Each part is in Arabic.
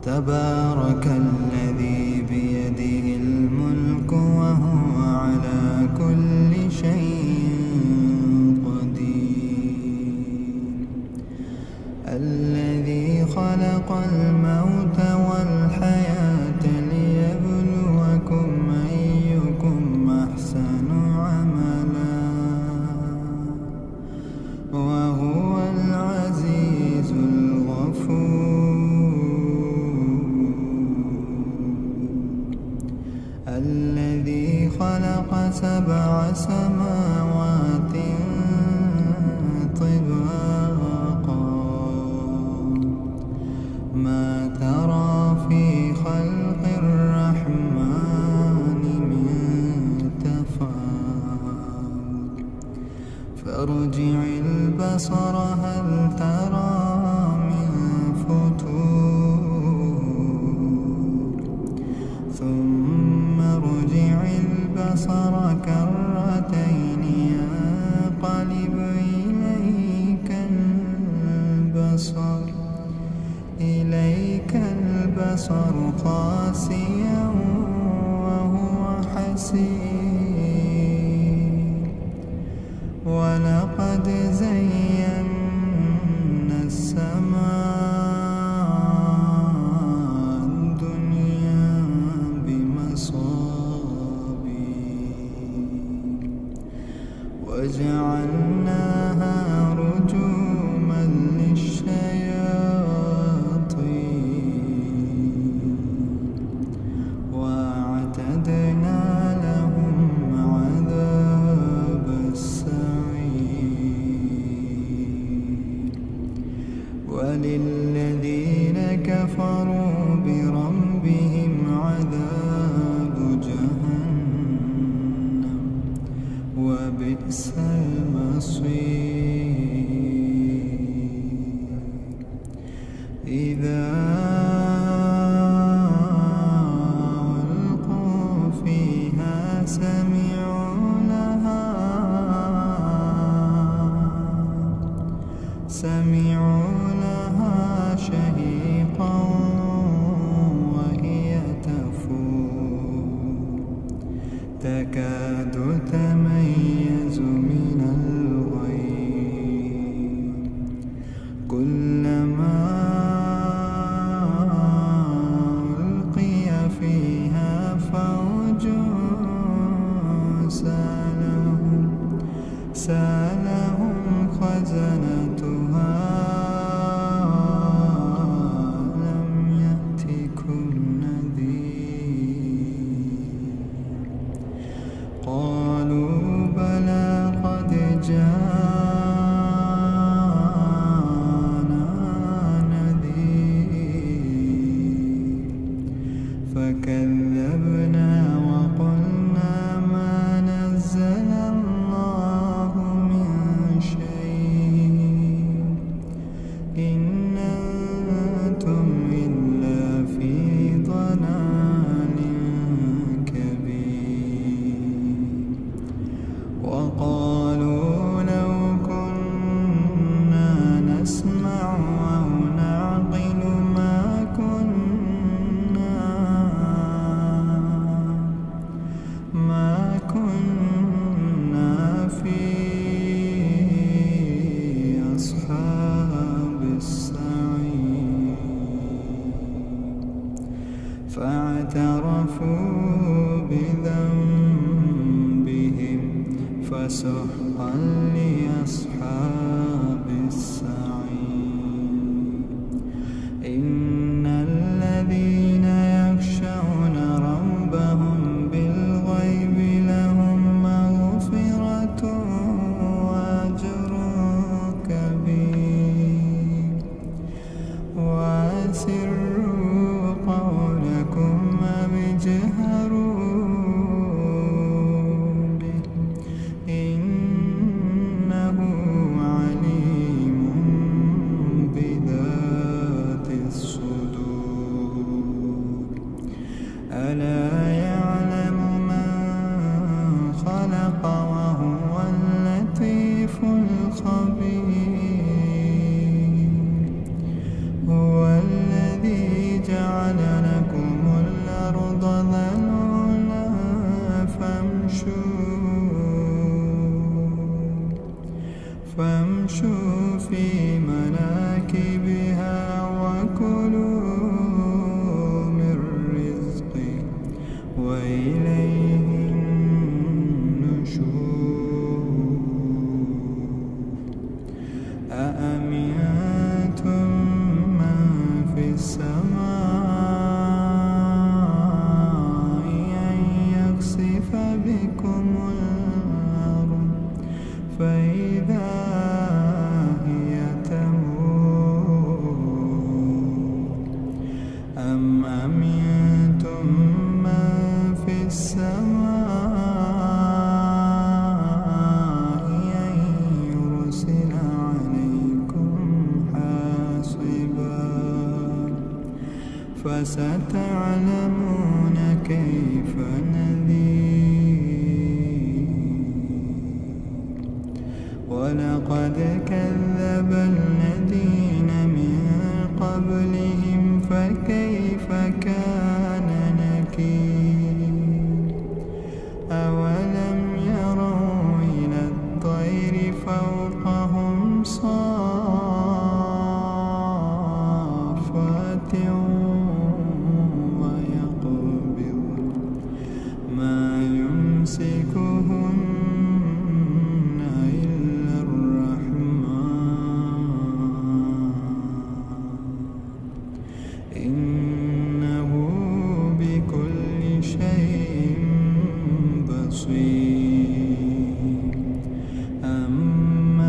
تبارك الذي بيده الملك وهو على كل شيء قدير. الذي خلق الموت والحياة ليبلوكم أيكم أحسن عملا وهو العزيز الغفور. الذي خلق 7 سماوات طباقا ما ترى في خلق الرحمن من تفاوت فارجع البصر هل ترى من فتور ثم ارجع البصر كرتين ينقلب إليك البصر خاسئا وهو حسير. ولقد زينا السماء الدنيا بمصابيح وجعلناها رجوما للشياطين وأعتدنا لهم عذاب السعير. وللذين كفروا بربهم عذاب جهنم وبئس المصير. إذا ألقوا فيها سمعوا لها شهيقا وهي تفور تكاد تميز من الغيظ كلما ألقي فيها فوج سألهم خزنتها لم يأتكم نذير قالوا بلى قد جاءنا نذير فكذبنا وقلنا ما نزل الله من شيء إن أنتم إلا في ضلال كبير. وقالوا لو كنا نسمع أو نعقل ما كنا في أصحاب السعير. فاعترفوا بذنبهم فسحقا لأصحاب السعير. إن الذين يخشون ربهم بالغيب لهم مغفرة وأجر كبير. وأسروا قولكم أو اجهروا به إنه عليم بذات الصدور. ألا يعلم من خلق وهو اللطيف الخبير. هو الذي جعل كلوا من رزقه وإليه النشور أأمنتم من في السماء أن يخسف بكم الأرض فإذا هي تمور أم أمنتم من في السماء أن يرسل عليكم حاصبا فستعلمون كيف نذير ولقد كذب الذين من قبلهم فكيف كان نكير أولم يروا إلى الطير فوقهم صافات ويقبض ما يمسكهن إلا الرحمن إنه بكل شيء بصير أمن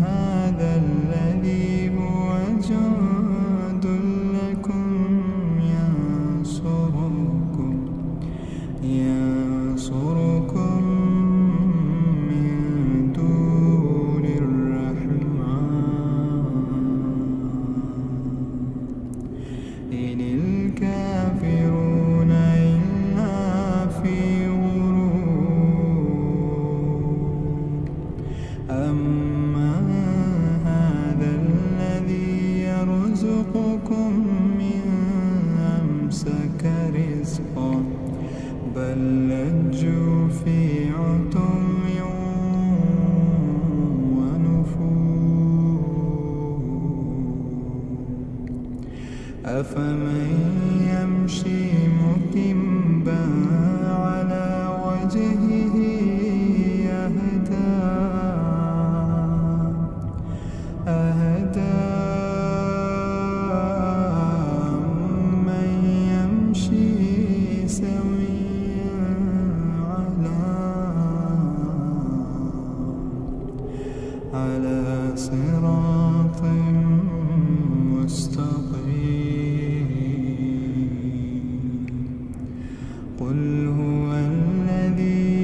هذا الذي هو جند لكم ينصركم من دون الرحمن إن الكافرون إلا في غرور أمن هذا الذي يرزقكم من أمسك رزقه بل لجوا في عتو ونفور أفمن يمشي مكبا على وجهه أهدى من يمشي سويا على صراط مستقيم قل هو الذي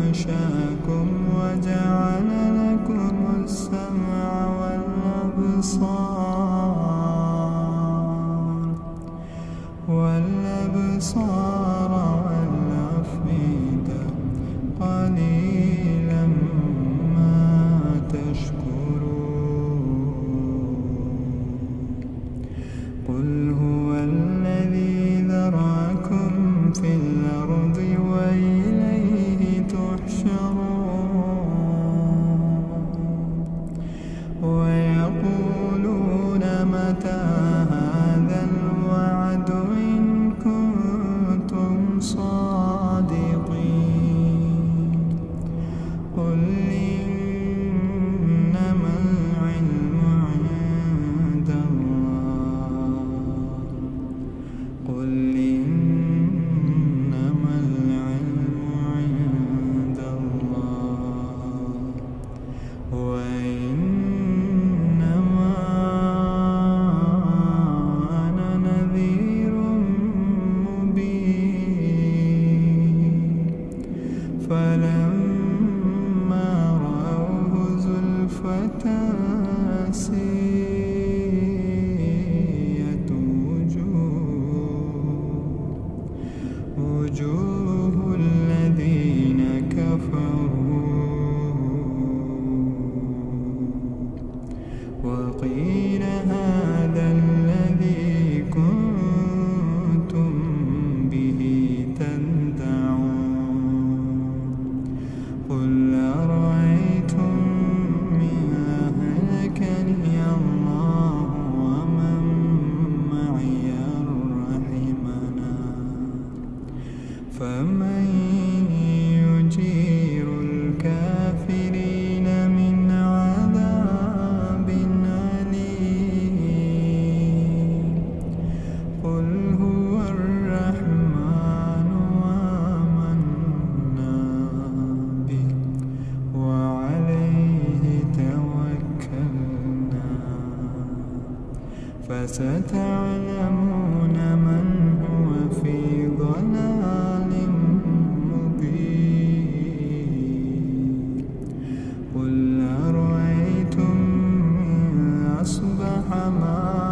أنشأكم وجعل لكم السمع والأبصار والأفئدة قليلا ما تشكرون قل هو الذي ذرأكم في الأرض وإليه تحشرون ويقولون متى هذا الوعد إن كنتم صادقين قل إنما العلم عند الله قل إنما العلم عند الله وإنما أنا نذير مبين فلما رأوه زلفة سيئت وجوه الذين كفروا وقيل هذا الذي كنتم به تدعون قل أرأيتم إن أهلكني فستعلمون من هو في ضلال مبين قل أرأيتم إن أصبح ماؤكم